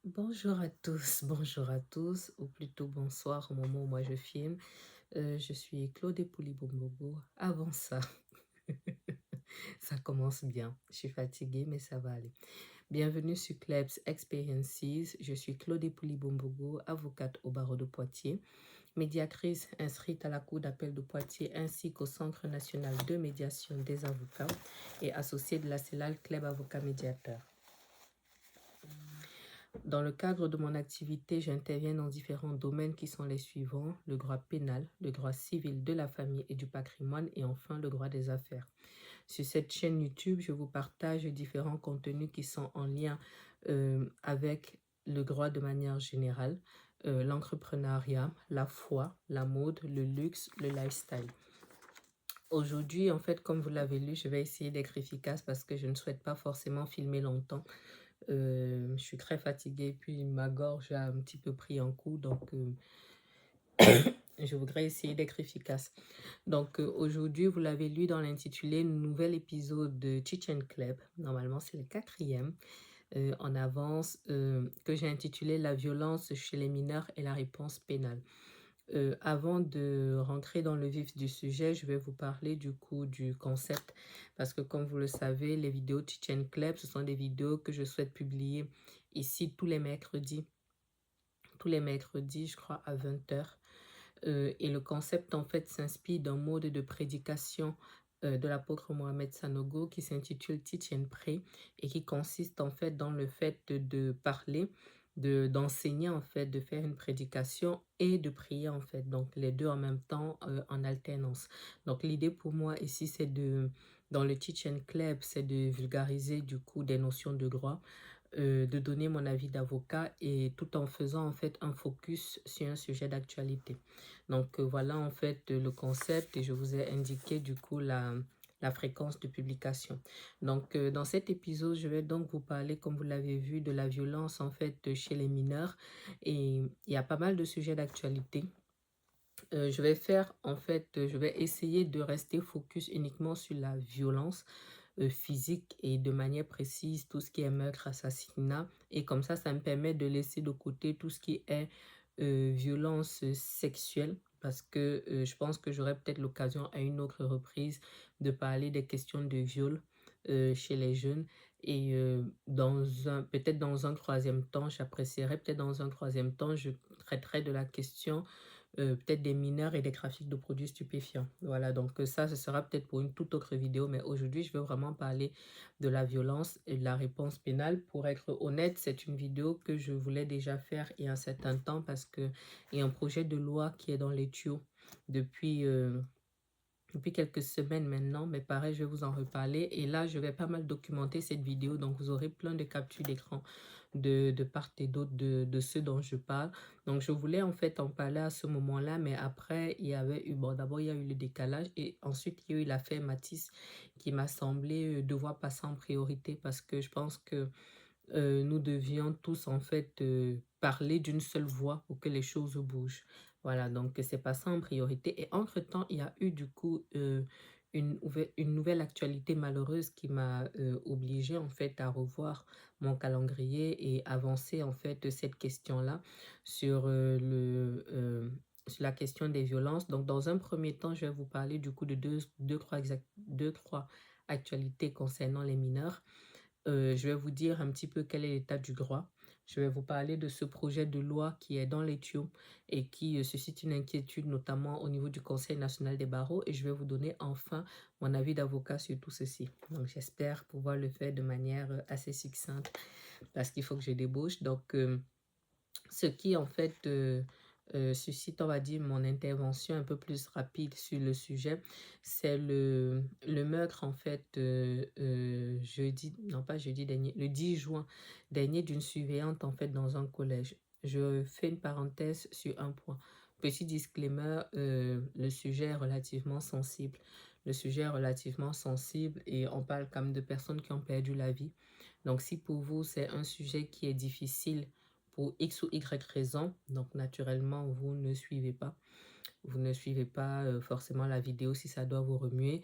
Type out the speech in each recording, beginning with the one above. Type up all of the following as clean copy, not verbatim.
Bonjour à tous, ou plutôt bonsoir au moment où moi je filme. Je suis Claude Poulibombogo. Avant ça, ça commence bien. Je suis fatiguée, mais ça va aller. Bienvenue sur Klebs Experiences. Je suis Claude Poulibombogo, avocate au barreau de Poitiers, médiatrice inscrite à la Cour d'appel de Poitiers ainsi qu'au Centre national de médiation des avocats et associée de la CELAL Club Avocat Médiateur. Dans le cadre de mon activité, j'interviens dans différents domaines qui sont les suivants: le droit pénal, le droit civil de la famille et du patrimoine et enfin le droit des affaires. Sur cette chaîne YouTube, je vous partage différents contenus qui sont en lien avec le droit de manière générale, l'entrepreneuriat, la foi, la mode, le luxe, le lifestyle. Aujourd'hui, en fait, comme vous l'avez lu, je vais essayer d'être efficace parce que je ne souhaite pas forcément filmer longtemps. Je suis très fatiguée, puis ma gorge a un petit peu pris un coup, donc je voudrais essayer d'être efficace. Donc aujourd'hui, vous l'avez lu dans l'intitulé nouvel épisode de Chichen Club. Normalement, c'est le quatrième en avance que j'ai intitulé La violence chez les mineurs et la réponse pénale. Avant de rentrer dans le vif du sujet, je vais vous parler du coup du concept parce que comme vous le savez, les vidéos Chichen Club, ce sont des vidéos que je souhaite publier ici tous les mercredis, je crois, à 20h. Et le concept en fait s'inspire d'un mode de prédication de l'apôtre Mohamed Sanogo qui s'intitule Teach and Pray et qui consiste en fait dans le fait de parler, d'enseigner en fait, de faire une prédication et de prier en fait, donc les deux en même temps en alternance. Donc l'idée pour moi ici c'est dans le Teach and Club, c'est de vulgariser du coup des notions de droit, de donner mon avis d'avocat et tout en faisant en fait un focus sur un sujet d'actualité. Donc voilà en fait le concept et je vous ai indiqué du coup la fréquence de publication. Donc dans cet épisode, je vais donc vous parler, comme vous l'avez vu, de la violence en fait chez les mineurs et il y a pas mal de sujets d'actualité. Je vais faire en fait, je vais essayer de rester focus uniquement sur la violence physique et de manière précise tout ce qui est meurtre, assassinat. Et comme ça me permet de laisser de côté tout ce qui est violence sexuelle parce que je pense que j'aurai peut-être l'occasion à une autre reprise de parler des questions de viol chez les jeunes. Et peut-être dans un troisième temps, j'apprécierais, peut-être dans un troisième temps, je traiterai de la question peut-être des mineurs et des trafics de produits stupéfiants. Voilà, donc ça, ce sera peut-être pour une toute autre vidéo, mais aujourd'hui, je veux vraiment parler de la violence et de la réponse pénale. Pour être honnête, c'est une vidéo que je voulais déjà faire il y a un certain temps parce qu'il y a un projet de loi qui est dans les tuyaux depuis... depuis quelques semaines maintenant, mais pareil, je vais vous en reparler. Et là, je vais pas mal documenter cette vidéo, donc vous aurez plein de captures d'écran de part et d'autre de ceux dont je parle. Donc, je voulais en fait en parler à ce moment-là, mais après, il y avait eu, bon, d'abord, il y a eu le décalage et ensuite, il y a eu l'affaire Matisse qui m'a semblé devoir passer en priorité parce que je pense que nous devions tous en fait parler d'une seule voix pour que les choses bougent. Voilà, donc c'est pas ça en priorité. Et entre-temps, il y a eu du coup une nouvelle actualité malheureuse qui m'a obligée en fait à revoir mon calendrier et avancer en fait cette question-là sur, sur la question des violences. Donc dans un premier temps, je vais vous parler du coup de deux, trois actualités concernant les mineurs. Je vais vous dire un petit peu quel est l'état du droit. Je vais vous parler de ce projet de loi qui est dans les tuyaux et qui suscite une inquiétude, notamment au niveau du Conseil national des barreaux. Et je vais vous donner enfin mon avis d'avocat sur tout ceci. Donc, j'espère pouvoir le faire de manière assez succincte parce qu'il faut que je débauche. Donc, ce qui, en fait, suscite, on va dire, mon intervention un peu plus rapide sur le sujet, c'est le meurtre, en fait, jeudi, non pas jeudi dernier, le 10 juin dernier d'une surveillante, en fait, dans un collège. Je fais une parenthèse sur un point. Petit disclaimer, le sujet est relativement sensible. Le sujet est relativement sensible et on parle quand même de personnes qui ont perdu la vie. Donc, si pour vous, c'est un sujet qui est difficile, pour X ou Y raison, donc naturellement, vous ne suivez pas. Vous ne suivez pas forcément la vidéo si ça doit vous remuer.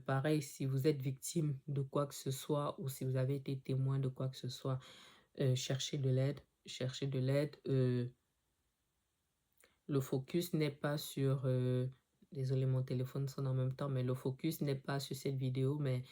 Pareil, si vous êtes victime de quoi que ce soit ou si vous avez été témoin de quoi que ce soit, cherchez de l'aide. chercher de l'aide. Le focus n'est pas sur... désolé, mon téléphone sonne en même temps, mais le focus n'est pas sur cette vidéo, mais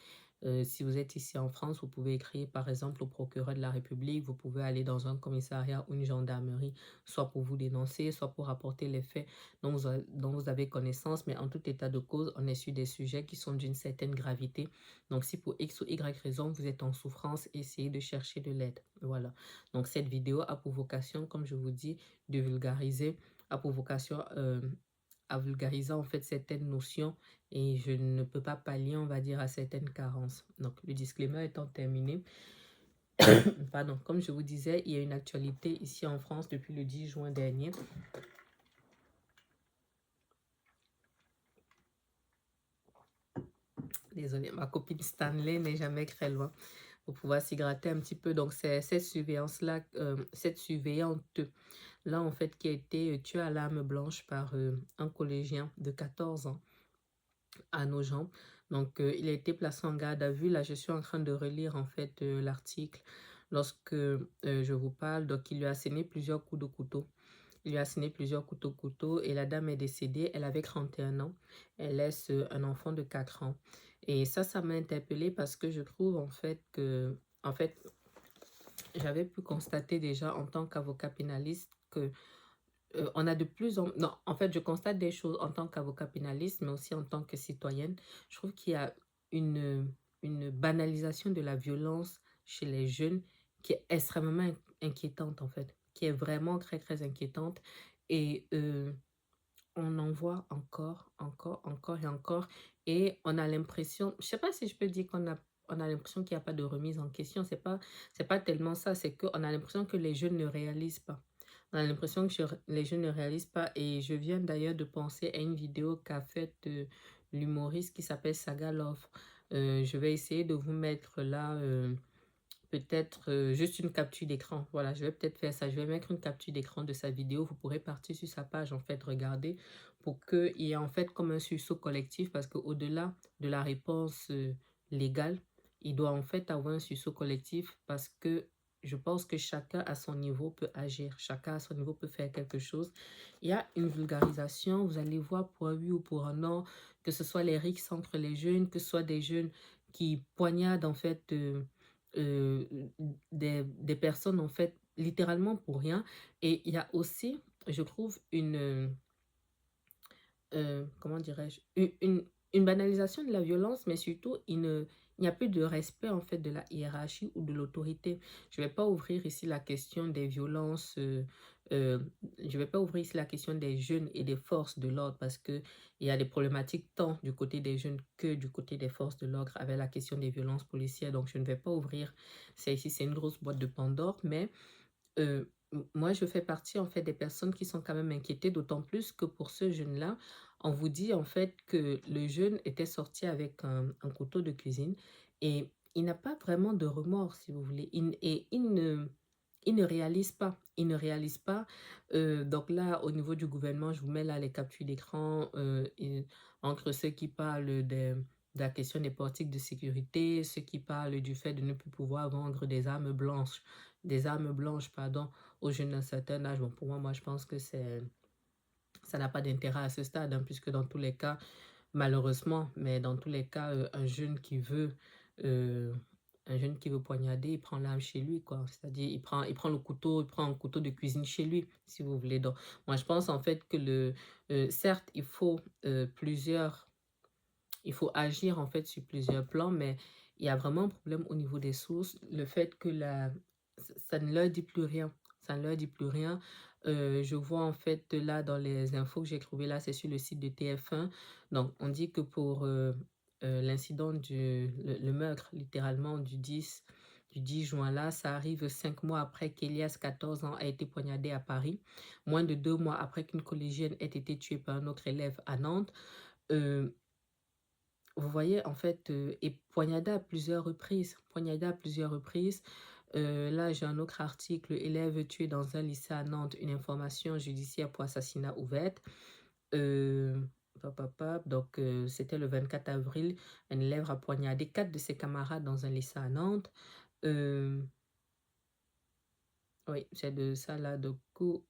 si vous êtes ici en France, vous pouvez écrire par exemple au procureur de la République, vous pouvez aller dans un commissariat ou une gendarmerie, soit pour vous dénoncer, soit pour rapporter les faits dont vous avez connaissance, mais en tout état de cause, on est sur des sujets qui sont d'une certaine gravité. Donc si pour X ou Y raison, vous êtes en souffrance, essayez de chercher de l'aide. Voilà. Donc cette vidéo a pour vocation, comme je vous dis, de vulgariser, a pour vocation à vulgariser en fait certaines notions et je ne peux pas pallier, on va dire, à certaines carences. Donc, le disclaimer étant terminé, pardon, comme je vous disais, il y a une actualité ici en France depuis le 10 juin dernier. Désolée, ma copine Stanley n'est jamais très loin pour pouvoir s'y gratter un petit peu. Donc, c'est cette surveillance-là, cette surveillante-là, en fait, qui a été tuée à l'arme blanche par un collégien de 14 ans à Nogent. Donc, il a été placé en garde à vue. Là, je suis en train de relire, en fait, l'article lorsque je vous parle. Donc, il lui a asséné plusieurs coups de couteau. Il lui a asséné plusieurs couteaux et la dame est décédée. Elle avait 31 ans. Elle laisse un enfant de 4 ans. Et ça m'a interpellée parce que je trouve en fait que, j'avais pu constater déjà en tant qu'avocat pénaliste que on a de plus en... Non, en fait, je constate des choses en tant qu'avocat pénaliste, mais aussi en tant que citoyenne. Je trouve qu'il y a une banalisation de la violence chez les jeunes qui est extrêmement inquiétante, en fait, qui est vraiment très, très inquiétante. Et on en voit encore et encore. Et on a l'impression, je sais pas si je peux dire on a l'impression qu'il n'y a pas de remise en question. C'est pas tellement ça, c'est qu'on a l'impression que les jeunes ne réalisent pas. On a l'impression que les jeunes ne réalisent pas. Et je viens d'ailleurs de penser à une vidéo qu'a faite l'humoriste qui s'appelle Saga Love. Je vais essayer de vous mettre là... peut-être juste une capture d'écran. Voilà, je vais peut-être faire ça. Je vais mettre une capture d'écran de sa vidéo. Vous pourrez partir sur sa page, en fait, regarder pour qu'il y ait en fait comme un sursaut collectif parce qu'au-delà de la réponse légale, il doit en fait avoir un sursaut collectif parce que je pense que chacun à son niveau peut agir. Chacun à son niveau peut faire quelque chose. Il y a une vulgarisation. Vous allez voir pour un oui ou pour un non, que ce soit les rixes entre les jeunes, que ce soit des jeunes qui poignardent en fait... euh, des personnes en fait littéralement pour rien. Et il y a aussi, je trouve, comment dirais-je, une banalisation de la violence, mais surtout il n'y a plus de respect en fait de la hiérarchie ou de l'autorité. Je ne vais pas ouvrir ici la question des violences, euh, je ne vais pas ouvrir ici la question des jeunes et des forces de l'ordre parce que il y a des problématiques tant du côté des jeunes que du côté des forces de l'ordre avec la question des violences policières. Donc je ne vais pas ouvrir ça ici, c'est une grosse boîte de Pandore, mais moi, je fais partie en fait des personnes qui sont quand même inquiétées, d'autant plus que pour ce jeune-là, on vous dit en fait que le jeune était sorti avec un couteau de cuisine et il n'a pas vraiment de remords, si vous voulez. Il ne réalise pas. Il ne réalise pas. Donc là, au niveau du gouvernement, je vous mets là les captures d'écran entre ceux qui parlent de la question des politiques de sécurité, ceux qui parlent du fait de ne plus pouvoir vendre des armes blanches, pardon, aux jeunes d'un certain âge. Bon, pour moi, je pense que ça n'a pas d'intérêt à ce stade, hein, puisque dans tous les cas, malheureusement, mais dans tous les cas, euh, un jeune qui veut poignarder, il prend l'arme chez lui, quoi. C'est-à-dire, il prend le couteau, il prend un couteau de cuisine chez lui, si vous voulez. Donc, moi, je pense en fait que certes, il faut agir en fait sur plusieurs plans, mais il y a vraiment un problème au niveau des sources. Le fait que ça ne leur dit plus rien. Ça ne leur dit plus rien. Je vois en fait là dans les infos que j'ai trouvées là, c'est sur le site de TF1. Donc on dit que pour l'incident le meurtre littéralement du 10 juin là, ça arrive 5 mois après qu'Elias, 14 ans, a été poignardé à Paris, moins de 2 mois après qu'une collégienne ait été tuée par un autre élève à Nantes. Euh, vous voyez, en fait, et poignardé à plusieurs reprises. Poignardé à plusieurs reprises. Là, j'ai un autre article. Élève tué dans un lycée à Nantes. Une information judiciaire pour assassinat ouverte. Euh, donc, c'était le 24 avril. Un élève a poignardé 4 de ses camarades dans un lycée à Nantes. Euh, Oui, c'est de ça là. Du coup,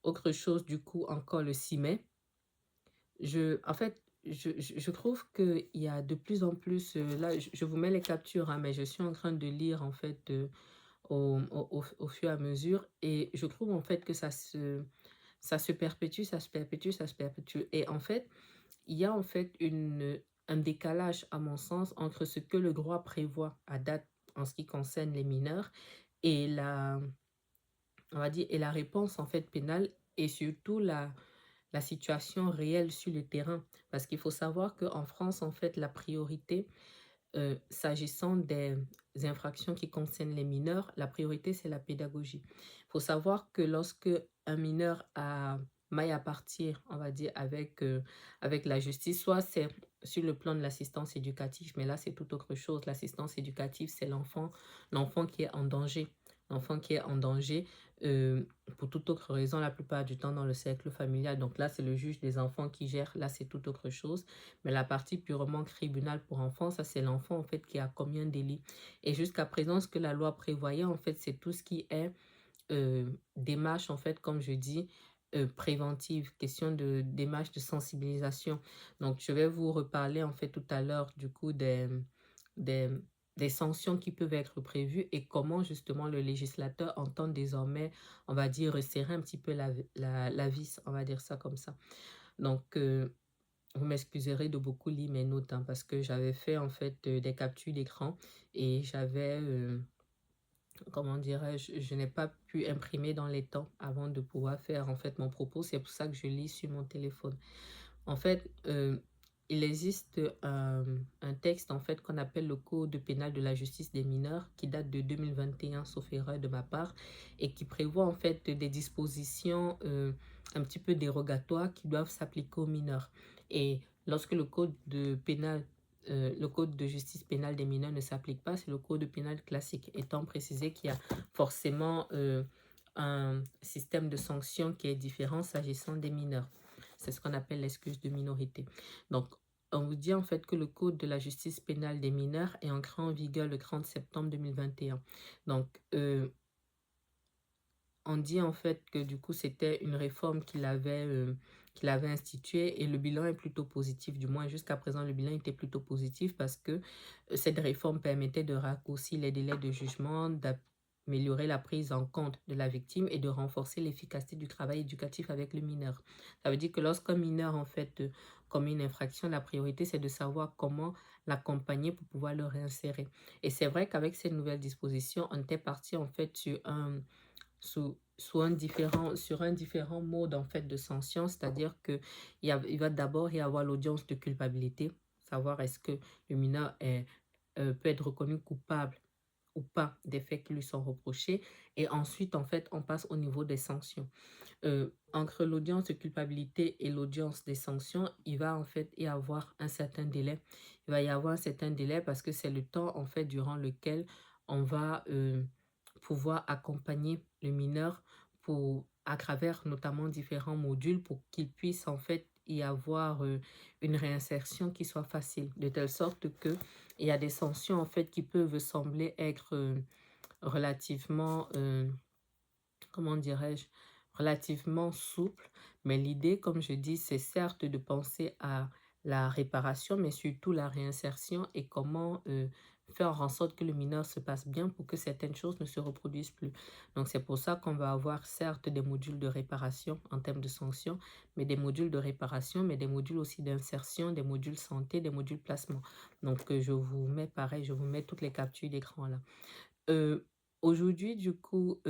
autre chose, du coup, encore le 6 mai. En fait, je trouve qu'il y a de plus en plus, là, je vous mets les captures, hein, mais je suis en train de lire, en fait, au fur et à mesure, et je trouve, en fait, que ça se perpétue, ça se perpétue, ça se perpétue. Et en fait, il y a, en fait, un décalage, à mon sens, entre ce que le droit prévoit à date en ce qui concerne les mineurs et on va dire, et la réponse, en fait, pénale, et surtout la situation réelle sur le terrain. Parce qu'il faut savoir qu'en France, en fait, la priorité, s'agissant des infractions qui concernent les mineurs, la priorité, c'est la pédagogie. Il faut savoir que lorsque un mineur a maille à partir, on va dire, avec la justice, soit c'est sur le plan de l'assistance éducative, mais là, c'est tout autre chose. L'assistance éducative, c'est l'enfant qui est en danger. L'enfant qui est en danger, euh, pour toute autre raison, la plupart du temps dans le cercle familial. Donc là, c'est le juge des enfants qui gère. Là, c'est tout autre chose. Mais la partie purement tribunal pour enfants, ça c'est l'enfant en fait qui a commis un délit. Et jusqu'à présent, ce que la loi prévoyait en fait, c'est tout ce qui est démarche en fait, comme je dis, préventive, question de démarche de sensibilisation. Donc, je vais vous reparler en fait tout à l'heure du coup des, des sanctions qui peuvent être prévues et comment justement le législateur entend désormais, on va dire, resserrer un petit peu la vis, on va dire ça comme ça. Donc, vous m'excuserez de beaucoup lire mes notes, hein, parce que j'avais fait en fait des captures d'écran et j'avais, comment dirais-je, je n'ai pas pu imprimer dans les temps avant de pouvoir faire en fait mon propos. C'est pour ça que je lis sur mon téléphone. En fait, il existe un texte en fait qu'on appelle le Code pénal de la justice des mineurs qui date de 2021, sauf erreur de ma part, et qui prévoit en fait des dispositions un petit peu dérogatoires qui doivent s'appliquer aux mineurs. Et lorsque le code de justice pénale des mineurs ne s'applique pas, c'est le code pénal classique, étant précisé qu'il y a forcément un système de sanctions qui est différent s'agissant des mineurs. C'est ce qu'on appelle l'excuse de minorité. Donc, on vous dit en fait que le Code de la justice pénale des mineurs est entré en vigueur le 30 septembre 2021. Donc, on dit en fait que du coup, c'était une réforme qu'il avait instituée et le bilan est plutôt positif. Du moins, jusqu'à présent, le bilan était plutôt positif parce que cette réforme permettait de raccourcir les délais de jugement, d'améliorer la prise en compte de la victime et de renforcer l'efficacité du travail éducatif avec le mineur. Ça veut dire que lorsqu'un mineur, en fait, commet une infraction, la priorité, c'est de savoir comment l'accompagner pour pouvoir le réinsérer. Et c'est vrai qu'avec ces nouvelles dispositions, on était parti, en fait, sur un différent mode, en fait, de sanction, c'est-à-dire que il va d'abord y avoir l'audience de culpabilité, savoir est-ce que le mineur peut être reconnu coupable ou pas des faits qui lui sont reprochés. Et ensuite, en fait, on passe au niveau des sanctions. Entre l'audience de culpabilité et l'audience des sanctions, il va en fait y avoir un certain délai. Il va y avoir un certain délai parce que c'est le temps en fait durant lequel on va pouvoir accompagner le mineur à travers notamment différents modules pour qu'il puisse en fait y avoir une réinsertion qui soit facile, de telle sorte que il y a des sanctions en fait qui peuvent sembler être relativement, comment dirais-je, relativement souple. Mais l'idée, comme je dis, c'est certes de penser à la réparation, mais surtout la réinsertion et comment faire en sorte que le mineur se passe bien pour que certaines choses ne se reproduisent plus. Donc c'est pour ça qu'on va avoir certes des modules de réparation en termes de sanctions, mais des modules de réparation, mais des modules aussi d'insertion, des modules santé, des modules placement. Donc je vous mets pareil, je vous mets toutes les captures d'écran là. Euh, Aujourd'hui, du coup,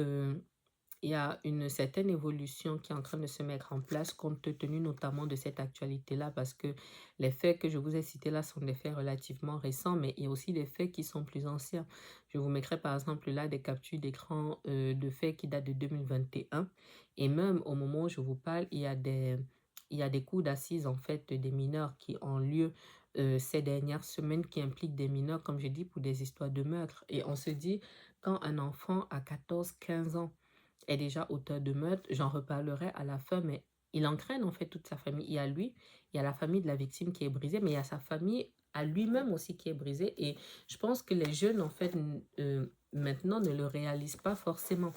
il y a une certaine évolution qui est en train de se mettre en place compte tenu notamment de cette actualité-là parce que les faits que je vous ai cités là sont des faits relativement récents, mais il y a aussi des faits qui sont plus anciens. Je vous mettrai par exemple là des captures d'écran de faits qui datent de 2021 et même au moment où je vous parle, il y a des cours d'assises en fait des mineurs qui ont lieu ces dernières semaines qui impliquent des mineurs, comme je dis, pour des histoires de meurtre. Et on se dit, quand un enfant à 14 15 ans est déjà auteur de meurtre, j'en reparlerai à la fin, mais il entraîne en fait toute sa famille. Il y a lui, il y a la famille de la victime qui est brisée, mais il y a sa famille à lui-même aussi qui est brisée. Et je pense que les jeunes, en fait, maintenant ne le réalisent pas forcément.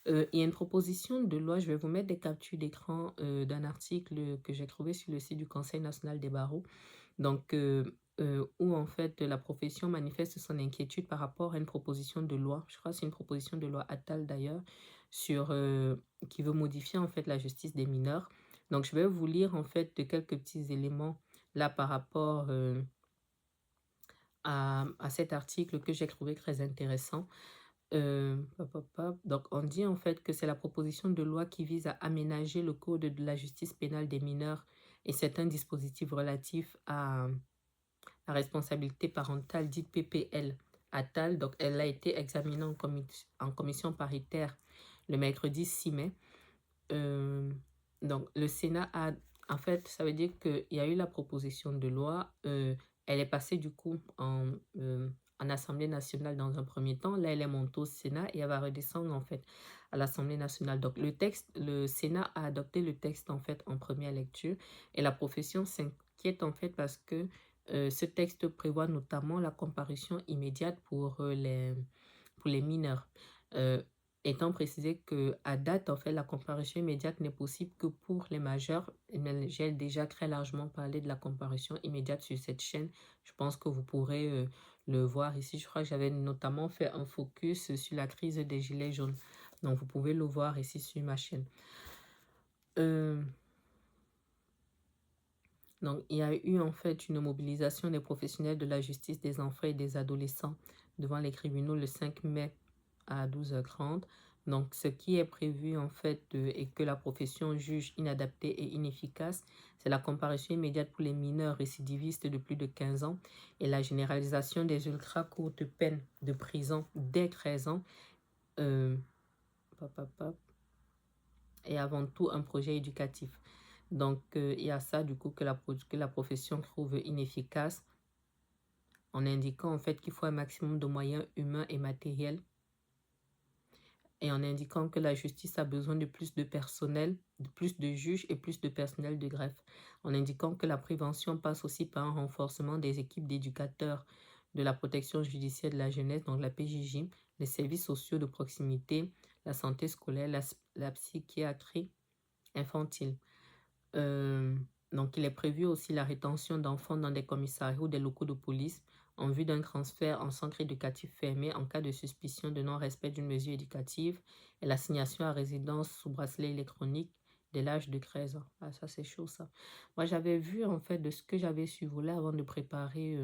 Il y a une proposition de loi, je vais vous mettre des captures d'écran d'un article que j'ai trouvé sur le site du Conseil national des barreaux, donc où en fait la profession manifeste son inquiétude par rapport à une proposition de loi, je crois que c'est une proposition de loi Attal d'ailleurs, sur, qui veut modifier en fait la justice des mineurs. Donc je vais vous lire en fait de quelques petits éléments là par rapport à cet article que j'ai trouvé très intéressant. Hop, hop, hop. Donc, on dit en fait que c'est la proposition de loi qui vise à aménager le code de la justice pénale des mineurs et certains dispositifs relatifs à la responsabilité parentale, dite PPL, Attal. Donc, elle a été examinée en commission paritaire le mercredi 6 mai. Donc, le Sénat a, en fait, ça veut dire qu'il y a eu la proposition de loi. Elle est passée du coup en Assemblée nationale dans un premier temps. Là, elle est montée au Sénat et elle va redescendre en fait à l'Assemblée nationale. Donc, le Sénat a adopté le texte en fait en première lecture et la profession s'inquiète en fait parce que ce texte prévoit notamment la comparution immédiate pour les mineurs. Euh, Étant précisé qu'à date, en fait, la comparution immédiate n'est possible que pour les majeurs. Mais j'ai déjà très largement parlé de la comparution immédiate sur cette chaîne. Je pense que vous pourrez le voir ici. Je crois que j'avais notamment fait un focus sur la crise des gilets jaunes. Donc, vous pouvez le voir ici sur ma chaîne. Donc, il y a eu en fait une mobilisation des professionnels de la justice des enfants et des adolescents devant les tribunaux le 5 mai à 12h30. Donc, ce qui est prévu en fait et que la profession juge inadapté et inefficace, c'est la comparution immédiate pour les mineurs récidivistes de plus de 15 ans et la généralisation des ultra courtes peines de prison dès 13 ans. Et avant tout, un projet éducatif. Donc, il y a ça du coup que la profession trouve inefficace en indiquant en fait qu'il faut un maximum de moyens humains et matériels et en indiquant que la justice a besoin de plus de personnel, de plus de juges et plus de personnel de greffe, en indiquant que la prévention passe aussi par un renforcement des équipes d'éducateurs de la protection judiciaire de la jeunesse, donc la PJJ, les services sociaux de proximité, la santé scolaire, la psychiatrie infantile. Donc, il est prévu aussi la rétention d'enfants dans des commissariats ou des locaux de police en vue d'un transfert en centre éducatif fermé en cas de suspicion de non-respect d'une mesure éducative et l'assignation à résidence sous bracelet électronique dès l'âge de 13 ans. Ah, ça, c'est chaud, ça. Moi, j'avais vu, en fait, de ce que j'avais survolé avant de préparer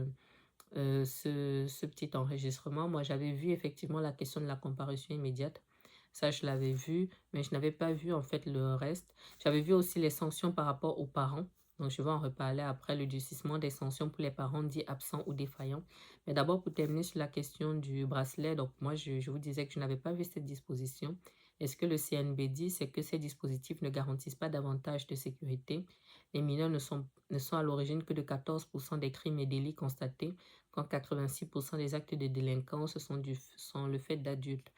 ce petit enregistrement. Moi, j'avais vu effectivement la question de la comparution immédiate. Ça, je l'avais vu, mais je n'avais pas vu en fait le reste. J'avais vu aussi les sanctions par rapport aux parents. Donc, je vais en reparler après, le durcissement des sanctions pour les parents dits absents ou défaillants. Mais d'abord, pour terminer sur la question du bracelet, donc moi, je vous disais que je n'avais pas vu cette disposition. Et ce que le CNB dit, c'est que ces dispositifs ne garantissent pas davantage de sécurité. Les mineurs ne sont à l'origine que de 14% des crimes et délits constatés, quand 86% des actes de délinquance sont le fait d'adultes.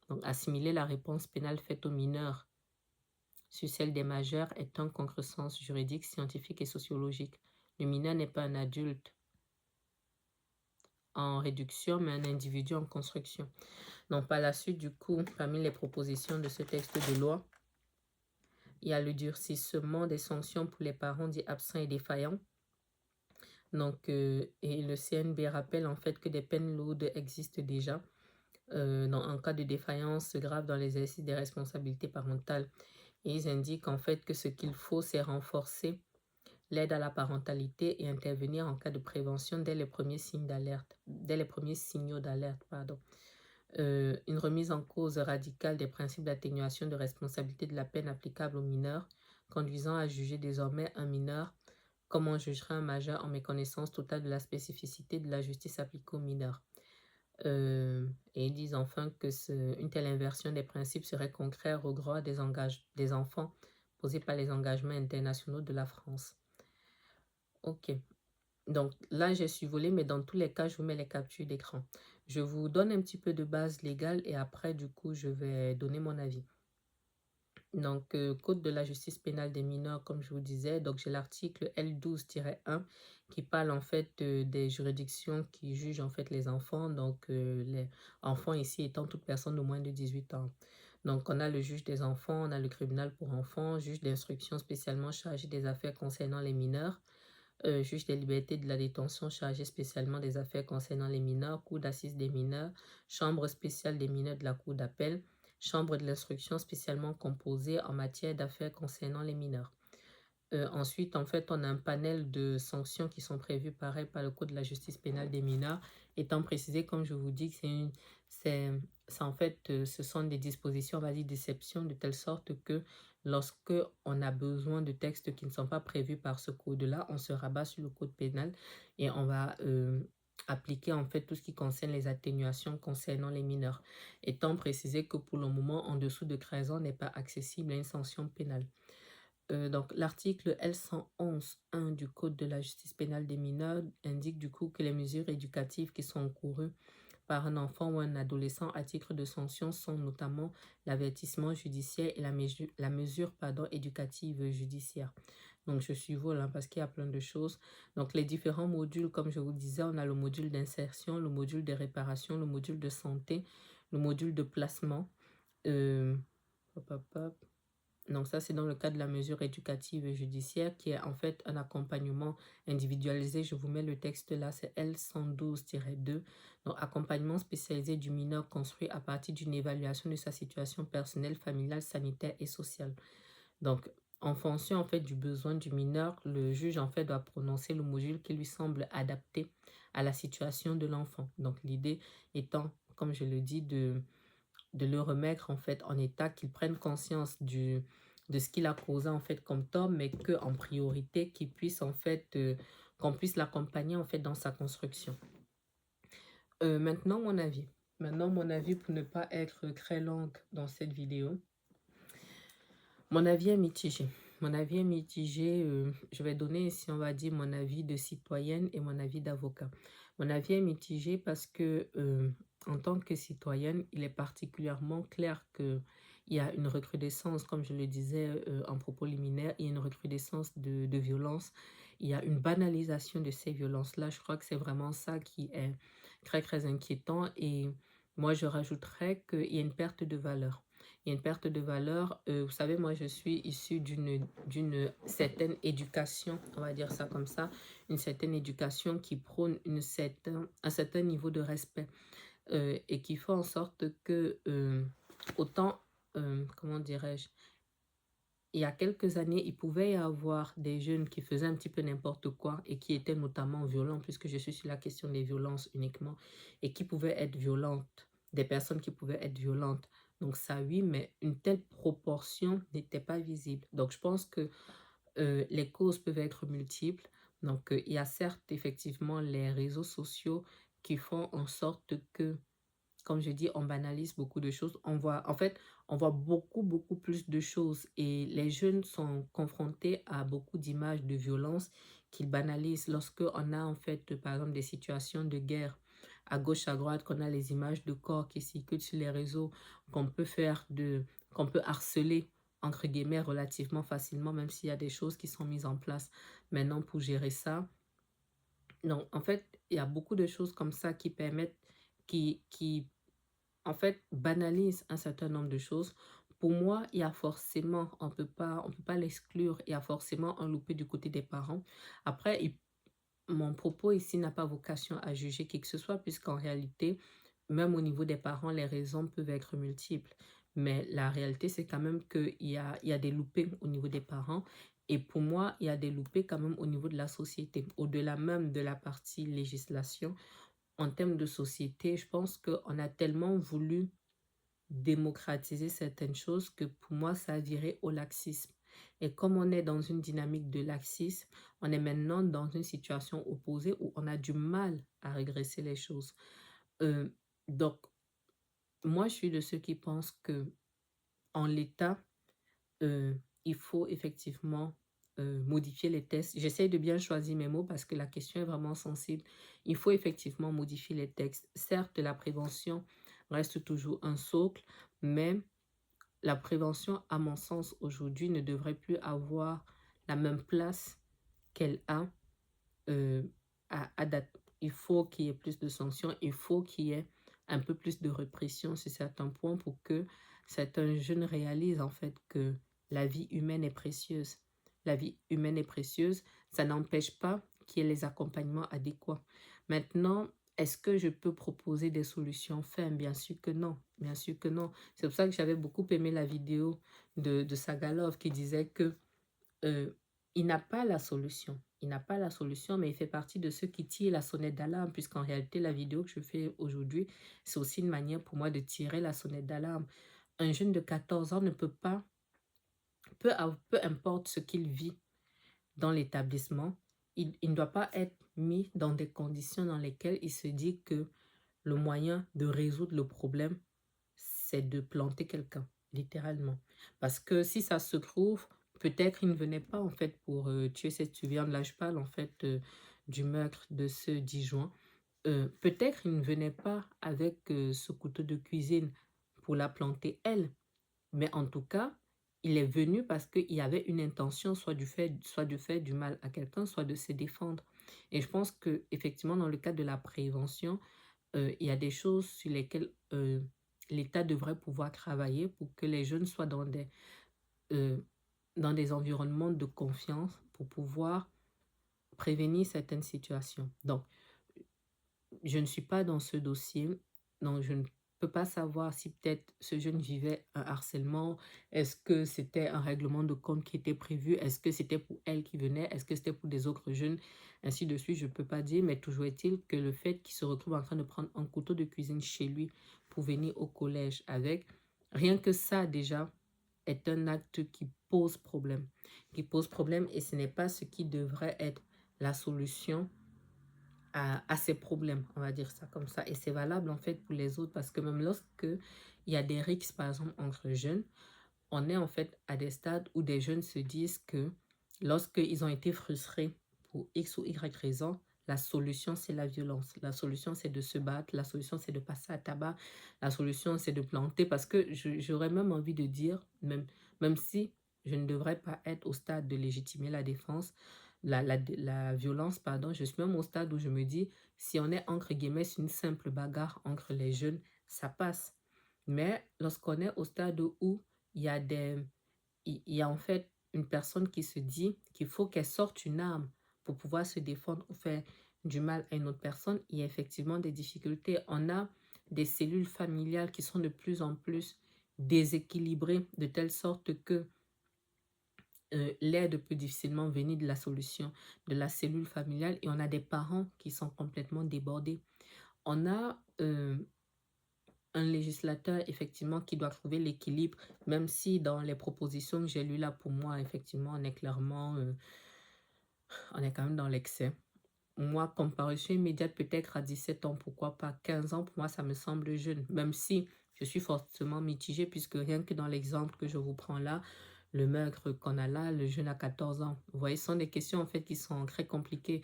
Donc, assimiler la réponse pénale faite aux mineurs sur celle des majeurs est un contresens juridique, scientifique et sociologique. Le mineur n'est pas un adulte en réduction, mais un individu en construction. Donc, par la suite, du coup, parmi les propositions de ce texte de loi, il y a le durcissement des sanctions pour les parents dits absents et défaillants. Donc, et le CNB rappelle en fait que des peines lourdes existent déjà en cas de défaillance grave dans l'exercice des responsabilités parentales. Et ils indiquent en fait que ce qu'il faut, c'est renforcer l'aide à la parentalité et intervenir en cas de prévention dès les premiers signes d'alerte, dès les premiers signaux d'alerte, pardon. Une remise en cause radicale des principes d'atténuation de responsabilité de la peine applicable aux mineurs, conduisant à juger désormais un mineur comme on jugerait un majeur en méconnaissance totale de la spécificité de la justice appliquée aux mineurs. Et ils disent enfin que une telle inversion des principes serait contraire au droit des enfants posés par les engagements internationaux de la France. Ok, donc là j'ai survolé, mais dans tous les cas, je vous mets les captures d'écran. Je vous donne un petit peu de base légale et après, du coup, je vais donner mon avis. Donc, Code de la justice pénale des mineurs, comme je vous disais. Donc, j'ai l'article L12-1 qui parle en fait des juridictions qui jugent en fait les enfants. Donc, les enfants ici étant toute personne de moins de 18 ans. Donc, on a le juge des enfants, on a le tribunal pour enfants, juge d'instruction spécialement chargé des affaires concernant les mineurs, juge des libertés de la détention chargé spécialement des affaires concernant les mineurs, cour d'assises des mineurs, chambre spéciale des mineurs de la cour d'appel, chambre de l'instruction spécialement composée en matière d'affaires concernant les mineurs. Ensuite, en fait, on a un panel de sanctions qui sont prévues pareil par le Code de la justice pénale des mineurs, étant précisé, comme je vous dis, que en fait, ce sont des dispositions, on va dire, d'exception, de telle sorte que lorsque on a besoin de textes qui ne sont pas prévus par ce code-là, on se rabat sur le code pénal et on va appliquer en fait tout ce qui concerne les atténuations concernant les mineurs, étant précisé que pour le moment, en dessous de 13 ans n'est pas accessible à une sanction pénale. Donc, l'article L111-1 du Code de la justice pénale des mineurs indique du coup que les mesures éducatives qui sont encourues par un enfant ou un adolescent à titre de sanction sont notamment l'avertissement judiciaire et la mesure éducative judiciaire. Donc, je suis là parce qu'il y a plein de choses. Donc, les différents modules, comme je vous disais, on a le module d'insertion, le module de réparation, le module de santé, le module de placement. Hop, hop, hop. Donc ça, c'est dans le cadre de la mesure éducative et judiciaire qui est en fait un accompagnement individualisé. Je vous mets le texte là, c'est L112-2. Donc accompagnement spécialisé du mineur construit à partir d'une évaluation de sa situation personnelle, familiale, sanitaire et sociale. Donc en fonction en fait du besoin du mineur, le juge en fait doit prononcer le module qui lui semble adapté à la situation de l'enfant. Donc l'idée étant, comme je le dis, de le remettre en fait en état, qu'il prenne conscience de ce qu'il a causé en fait comme tort, mais qu'en priorité, qu'il puisse en fait, qu'on puisse l'accompagner en fait dans sa construction. Maintenant, mon avis. Maintenant, mon avis pour ne pas être très longue dans cette vidéo. Mon avis est mitigé. Mon avis est mitigé. Je vais donner ici, on va dire, mon avis de citoyenne et mon avis d'avocat. Mon avis est mitigé parce que, en tant que citoyenne, il est particulièrement clair qu'il y a une recrudescence, comme je le disais en propos liminaire, il y a une recrudescence de violence. Il y a une banalisation de ces violences-là. Je crois que c'est vraiment ça qui est très, très inquiétant. Et moi, je rajouterais qu'il y a une perte de valeur. Il y a une perte de valeur. Vous savez, moi, je suis issue d'une certaine éducation, on va dire ça comme ça, une certaine éducation qui prône un certain niveau de respect et qui fait en sorte que, autant, comment dirais-je, il y a quelques années, il pouvait y avoir des jeunes qui faisaient un petit peu n'importe quoi et qui étaient notamment violents, puisque je suis sur la question des violences uniquement, et qui pouvaient être violentes, des personnes qui pouvaient être violentes. Donc ça, oui, mais une telle proportion n'était pas visible. Donc je pense que les causes peuvent être multiples. Donc il y a certes effectivement les réseaux sociaux qui font en sorte que, comme je dis, on banalise beaucoup de choses. En fait, on voit beaucoup, beaucoup plus de choses et les jeunes sont confrontés à beaucoup d'images de violence qu'ils banalisent. Lorsque on a en fait, par exemple, des situations de guerre à gauche, à droite, qu'on a les images de corps qui circulent sur les réseaux, qu'on peut qu'on peut harceler, entre guillemets, relativement facilement, même s'il y a des choses qui sont mises en place maintenant pour gérer ça. Non, en fait, il y a beaucoup de choses comme ça qui permettent, qui en fait, banalise un certain nombre de choses. Pour moi, il y a forcément, on peut pas l'exclure, il y a forcément un loupé du côté des parents. Après, mon propos ici n'a pas vocation à juger qui que ce soit, puisqu'en réalité, même au niveau des parents, les raisons peuvent être multiples. Mais la réalité, c'est quand même il y a des loupés au niveau des parents. Et pour moi, il y a des loupés quand même au niveau de la société. Au-delà même de la partie législation, en termes de société, je pense qu'on a tellement voulu démocratiser certaines choses que pour moi, ça a viré au laxisme. Et comme on est dans une dynamique de laxisme, on est maintenant dans une situation opposée où on a du mal à régresser les choses. Euh, donc, moi, je suis de ceux qui pensent que en l'état, euh, il faut effectivement modifier les textes. J'essaie de bien choisir mes mots parce que la question est vraiment sensible. Il faut effectivement modifier les textes. Certes, la prévention reste toujours un socle, mais la prévention, à mon sens, aujourd'hui, ne devrait plus avoir la même place qu'elle a euh, à date. Il faut qu'il y ait plus de sanctions, il faut qu'il y ait un peu plus de répression sur certains points pour que certains jeunes réalisent en fait que la vie humaine est précieuse. La vie humaine est précieuse, ça n'empêche pas qu'il y ait les accompagnements adéquats. Maintenant, est-ce que je peux proposer des solutions fermes? Bien sûr que non. Bien sûr que non. C'est pour ça que j'avais beaucoup aimé la vidéo de Sagalov qui disait que euh, il n'a pas la solution. Il n'a pas la solution, mais il fait partie de ceux qui tirent la sonnette d'alarme, puisqu'en réalité, la vidéo que je fais aujourd'hui, c'est aussi une manière pour moi de tirer la sonnette d'alarme. Un jeune de 14 ans ne peut pas, peu importe ce qu'il vit dans l'établissement, il ne doit pas être mis dans des conditions dans lesquelles il se dit que le moyen de résoudre le problème, c'est de planter quelqu'un, littéralement. Parce que si ça se trouve, peut-être il ne venait pas en fait pour tuer cette étudiante. Là, je parle en fait du meurtre de ce 10 juin. Peut-être il ne venait pas avec ce couteau de cuisine pour la planter elle. Mais en tout cas, il est venu parce qu'il y avait une intention, soit de faire du mal à quelqu'un, soit de se défendre. Et je pense que effectivement, dans le cadre de la prévention, il y a des choses sur lesquelles l'État devrait pouvoir travailler pour que les jeunes soient euh, dans des environnements de confiance pour pouvoir prévenir certaines situations. Donc, je ne suis pas dans ce dossier, donc je ne peux pas savoir si peut-être ce jeune vivait un harcèlement, est-ce que c'était un règlement de compte qui était prévu, est-ce que c'était pour elle qui venait, est-ce que c'était pour des autres jeunes, ainsi de suite, je ne peux pas dire, mais toujours est-il que le fait qu'il se retrouve en train de prendre un couteau de cuisine chez lui pour venir au collège avec, rien que ça déjà est un acte qui pose problème et ce n'est pas ce qui devrait être la solution à ces problèmes, on va dire ça comme ça. Et c'est valable en fait pour les autres parce que même lorsque il y a des rixes, par exemple, entre jeunes, on est en fait à des stades où des jeunes se disent que lorsqu'ils ont été frustrés pour X ou Y raison, la solution, c'est la violence. La solution, c'est de se battre. La solution, c'est de passer à tabac. La solution, c'est de planter. Parce que j'aurais même envie de dire, même si je ne devrais pas être au stade de légitimer la défense, la violence, pardon, je suis même au stade où je me dis, si on est entre guillemets sur une simple bagarre entre les jeunes, ça passe. Mais lorsqu'on est au stade où il y a il y a en fait une personne qui se dit qu'il faut qu'elle sorte une arme pour pouvoir se défendre ou faire du mal à une autre personne, il y a effectivement des difficultés. On a des cellules familiales qui sont de plus en plus déséquilibrées de telle sorte que l'aide peut difficilement venir de la solution de la cellule familiale et on a des parents qui sont complètement débordés. On a un législateur, effectivement, qui doit trouver l'équilibre, même si dans les propositions que j'ai lues là, pour moi, effectivement, on est quand même dans l'excès. Moi, comparution immédiate, peut-être à 17 ans, pourquoi pas 15 ans, pour moi, ça me semble jeune, même si je suis fortement mitigée, puisque rien que dans l'exemple que je vous prends là, le meurtre qu'on a là, le jeune à 14 ans. Vous voyez, ce sont des questions en fait qui sont très compliquées.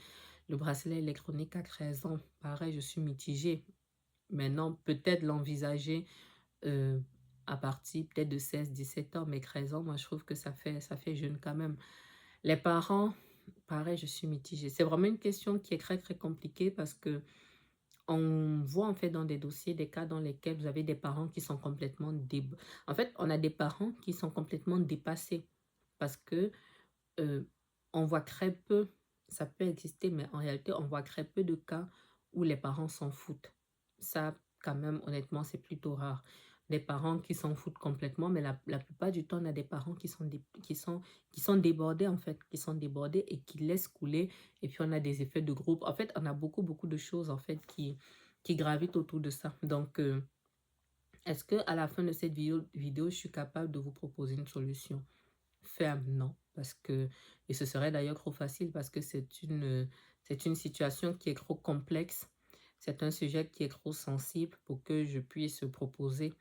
Le bracelet électronique à 13 ans, pareil, je suis mitigée. Maintenant, peut-être l'envisager euh, à partir peut-être de 16 17 ans, mais 13 ans, moi je trouve que ça fait jeune quand même. Les parents, pareil, je suis mitigée. C'est vraiment une question qui est très très compliquée parce que on voit en fait dans des dossiers des cas dans lesquels vous avez des parents qui sont complètement En fait, on a des parents qui sont complètement dépassés parce que euh, on voit très peu, ça peut exister, mais en réalité, on voit très peu de cas où les parents s'en foutent. Ça, quand même, honnêtement, c'est plutôt rare. Des parents qui s'en foutent complètement, mais la plupart du temps, on a des parents qui sont débordés, en fait, qui sont débordés et qui laissent couler. Et puis, on a des effets de groupe. En fait, on a beaucoup, beaucoup de choses, en fait, qui gravitent autour de ça. Donc, est-ce que à la fin de cette vidéo, je suis capable de vous proposer une solution ferme? Non, parce que, et ce serait d'ailleurs trop facile parce que c'est une situation qui est trop complexe, c'est un sujet qui est trop sensible pour que je puisse proposer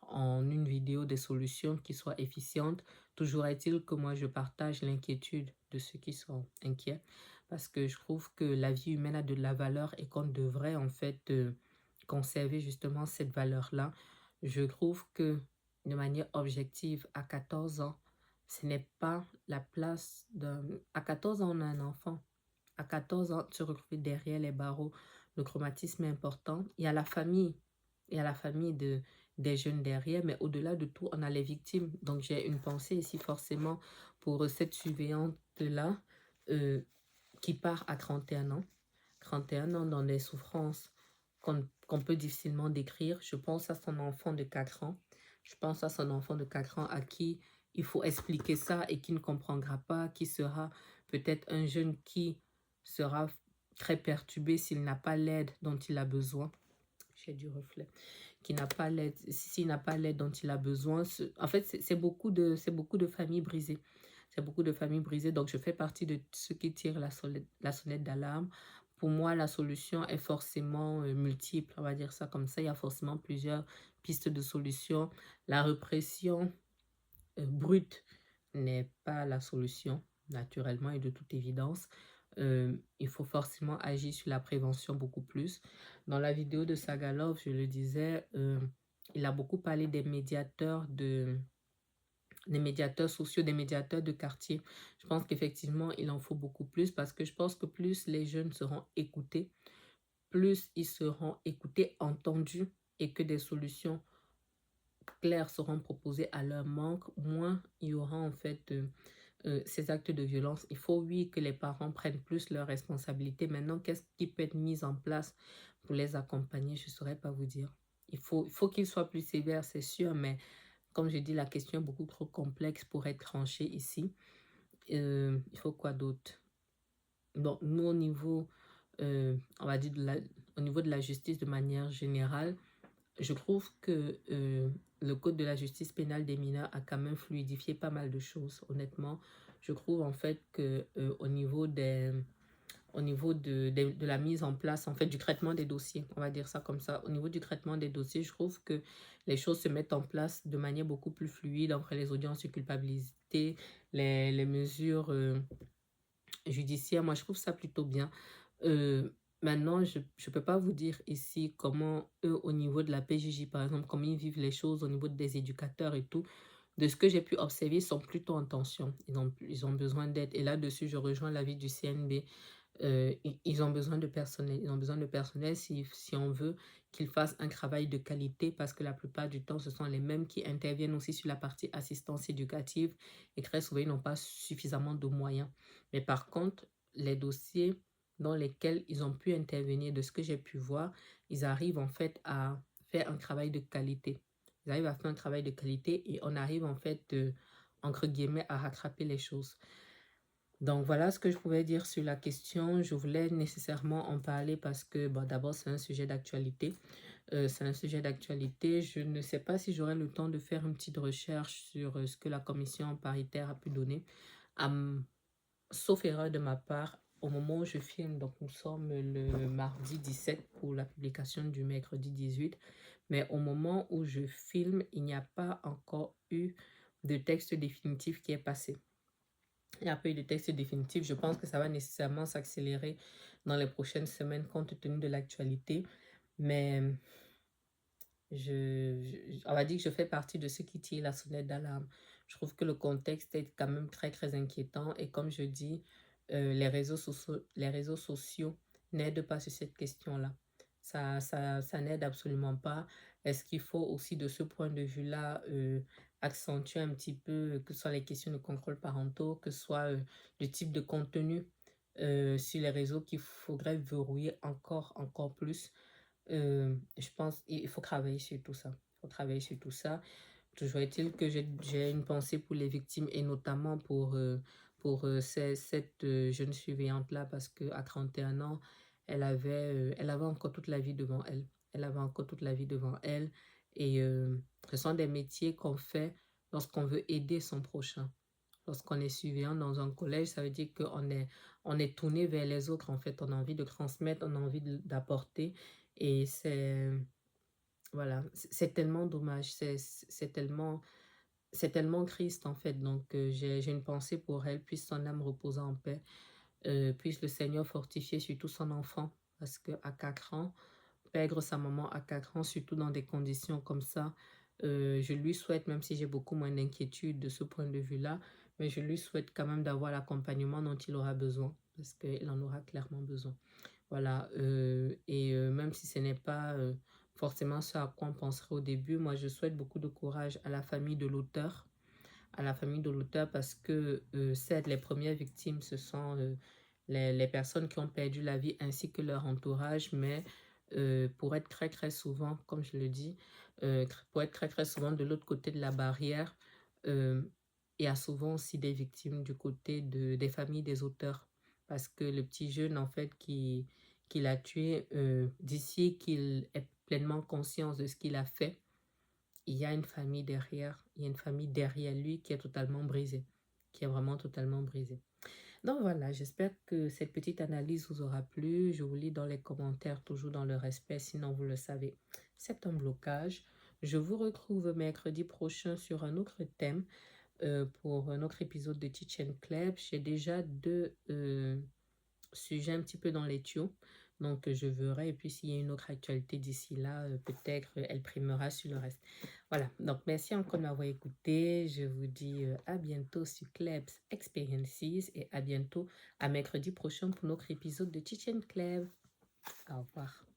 en une vidéo des solutions qui soient efficientes. Toujours est-il que moi je partage l'inquiétude de ceux qui sont inquiets parce que je trouve que la vie humaine a de la valeur et qu'on devrait en fait conserver justement cette valeur-là. Je trouve que de manière objective, à 14 ans, ce n'est pas la place d'un... À 14 ans, on a un enfant. À 14 ans, se retrouver derrière les barreaux, le traumatisme est important. Il y a la famille. Il y a la famille des jeunes derrière, mais au-delà de tout, on a les victimes. Donc, j'ai une pensée ici forcément pour cette surveillante-là qui part à 31 ans. 31 ans dans des souffrances qu'on peut difficilement décrire. Je pense à son enfant de 4 ans. Je pense à son enfant de 4 ans à qui il faut expliquer ça et qui ne comprendra pas, qui sera peut-être un jeune qui sera très perturbé s'il n'a pas l'aide dont il a besoin. J'ai du reflet. Qui n'a pas l'aide, s'il n'a pas l'aide dont il a besoin. En fait, c'est beaucoup de familles brisées. C'est beaucoup de familles brisées. Donc, je fais partie de ceux qui tirent la sonnette d'alarme. Pour moi, la solution est forcément multiple. On va dire ça comme ça. Il y a forcément plusieurs pistes de solution. La répression brute n'est pas la solution, naturellement et de toute évidence. Il faut forcément agir sur la prévention beaucoup plus. Dans la vidéo de Sagalov, je le disais, il a beaucoup parlé des médiateurs sociaux, des médiateurs de quartier. Je pense qu'effectivement, il en faut beaucoup plus parce que je pense que plus les jeunes seront écoutés, plus ils seront écoutés, entendus et que des solutions claires seront proposées à leur manque, moins il y aura en fait ces actes de violence. Il faut, oui, que les parents prennent plus leurs responsabilités. Maintenant, qu'est-ce qui peut être mis en place pour les accompagner? Je ne saurais pas vous dire. Il faut qu'ils soient plus sévères, c'est sûr, mais comme je dis, la question est beaucoup trop complexe pour être tranchée ici. Il faut quoi d'autre? Bon, nous, on va dire au niveau de la justice de manière générale, je trouve que le code de la justice pénale des mineurs a quand même fluidifié pas mal de choses, honnêtement. Je trouve en fait que au niveau de la mise en place, en fait, du traitement des dossiers, on va dire ça comme ça. Au niveau du traitement des dossiers, je trouve que les choses se mettent en place de manière beaucoup plus fluide entre les audiences de culpabilité, les mesures judiciaires. Moi, je trouve ça plutôt bien. Maintenant, je ne peux pas vous dire ici comment eux, au niveau de la PJJ, par exemple, comment ils vivent les choses au niveau des éducateurs et tout. De ce que j'ai pu observer, ils sont plutôt en tension. Ils ont besoin d'aide. Et là-dessus, je rejoins l'avis du CNB. Ils ont besoin de personnel. Ils ont besoin de personnel si on veut qu'ils fassent un travail de qualité parce que la plupart du temps, ce sont les mêmes qui interviennent aussi sur la partie assistance éducative et très souvent, ils n'ont pas suffisamment de moyens. Mais par contre, les dossiers dans lesquels ils ont pu intervenir, de ce que j'ai pu voir, ils arrivent en fait à faire un travail de qualité. Ils arrivent à faire un travail de qualité et on arrive en fait, entre guillemets, à rattraper les choses. Donc voilà ce que je pouvais dire sur la question. Je voulais nécessairement en parler parce que bon, d'abord c'est un sujet d'actualité. C'est un sujet d'actualité. Je ne sais pas si j'aurai le temps de faire une petite recherche sur ce que la commission paritaire a pu donner. Sauf erreur de ma part, au moment où je filme, donc nous sommes le mardi 17 pour la publication du mercredi 18, mais au moment où je filme, il n'y a pas encore eu de texte définitif qui est passé. Il n'y a pas eu de texte définitif. Je pense que ça va nécessairement s'accélérer dans les prochaines semaines compte tenu de l'actualité. Mais on va dire que je fais partie de ceux qui tirent la sonnette d'alarme. Je trouve que le contexte est quand même très, très inquiétant. Et comme je dis, les réseaux sociaux n'aident pas sur cette question-là. Ça n'aide absolument pas. Est-ce qu'il faut aussi, de ce point de vue-là, accentuer un petit peu, que ce soit les questions de contrôle parentaux, que ce soit le type de contenu sur les réseaux qu'il faudrait verrouiller encore plus. Je pense qu'il faut travailler sur tout ça. Il faut travailler sur tout ça. Toujours est-il que j'ai une pensée pour les victimes et notamment pour cette jeune surveillante-là parce qu'à 31 ans, elle avait encore toute la vie devant elle. Elle avait encore toute la vie devant elle. Et ce sont des métiers qu'on fait lorsqu'on veut aider son prochain. Lorsqu'on est surveillant dans un collège, ça veut dire on est tourné vers les autres. En fait, on a envie de transmettre, on a envie d'apporter. Et voilà, c'est tellement dommage, c'est tellement triste en fait. Donc, j'ai une pensée pour elle, puisse son âme reposer en paix, puisse le Seigneur fortifier surtout son enfant, parce qu'à 4 ans, perdre sa maman à 4 ans, surtout dans des conditions comme ça, Je lui souhaite, même si j'ai beaucoup moins d'inquiétude de ce point de vue-là, mais je lui souhaite quand même d'avoir l'accompagnement dont il aura besoin, parce qu'il en aura clairement besoin. Voilà, même si ce n'est pas forcément ce à quoi on penserait au début, moi je souhaite beaucoup de courage à la famille de l'auteur, parce que certes, les premières victimes, ce sont les personnes qui ont perdu la vie ainsi que leur entourage, mais pour être très très souvent, comme je le dis, pour être très très souvent de l'autre côté de la barrière, euh, il y a souvent aussi des victimes du côté des familles des auteurs, parce que le petit jeune en fait qui l'a tué, d'ici qu'il ait pleinement conscience de ce qu'il a fait, il y a une famille derrière, il y a une famille derrière lui qui est totalement brisée, qui est vraiment totalement brisée. Donc voilà, j'espère que cette petite analyse vous aura plu. Je vous lis dans les commentaires, toujours dans le respect, sinon vous le savez, c'est un blocage. Je vous retrouve mercredi prochain sur un autre thème pour un autre épisode de Teach and Club. J'ai déjà deux sujet un petit peu dans les tuyaux. Donc, je verrai. Et puis, s'il y a une autre actualité d'ici là, peut-être elle primera sur le reste. Voilà. Donc, merci encore de m'avoir écouté. Je vous dis à bientôt sur Klebs Experiences et à bientôt à mercredi prochain pour notre épisode de Teach and Club. Au revoir.